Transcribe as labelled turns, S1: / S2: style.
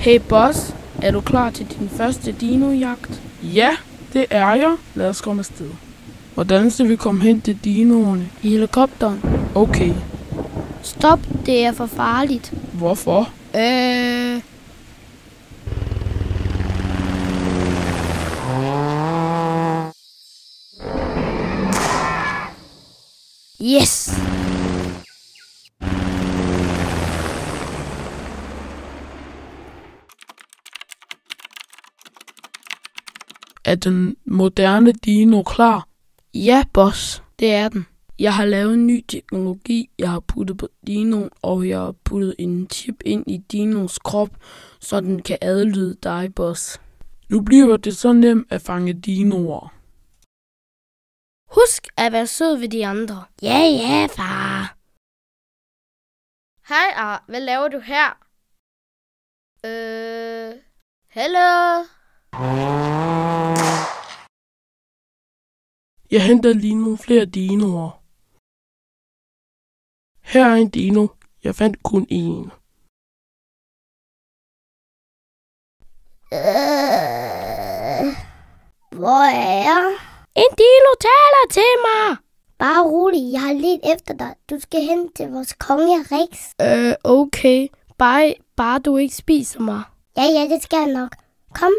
S1: Hey boss, er du klar til din første dinojagt?
S2: Ja, det er jeg. Lad os komme afsted. Hvordan skal vi komme hen til dinoerne?
S1: I helikopteren.
S2: Okay.
S1: Stop, det er for farligt.
S2: Hvorfor?
S1: Yes!
S2: Er den moderne dino klar?
S1: Ja, boss, det er den. Jeg har lavet en ny teknologi, jeg har puttet på dinoen, og jeg har puttet en chip ind i dinos krop, så den kan adlyde dig, boss.
S2: Nu bliver det så nemt at fange dinoer.
S1: Husk at være sød ved de andre. Ja, far. Hej, Ar. Hvad laver du her? Hallo?
S2: Jeg henter lige nogle flere dinoer. Her er en dino. Jeg fandt kun én.
S3: Hvor er jeg?
S1: En dino taler til mig.
S3: Bare rolig, jeg har lidt efter dig. Du skal hen til vores konge Rex.
S1: Okay. Bare du ikke spiser mig.
S3: Ja, det skal jeg nok. Kom.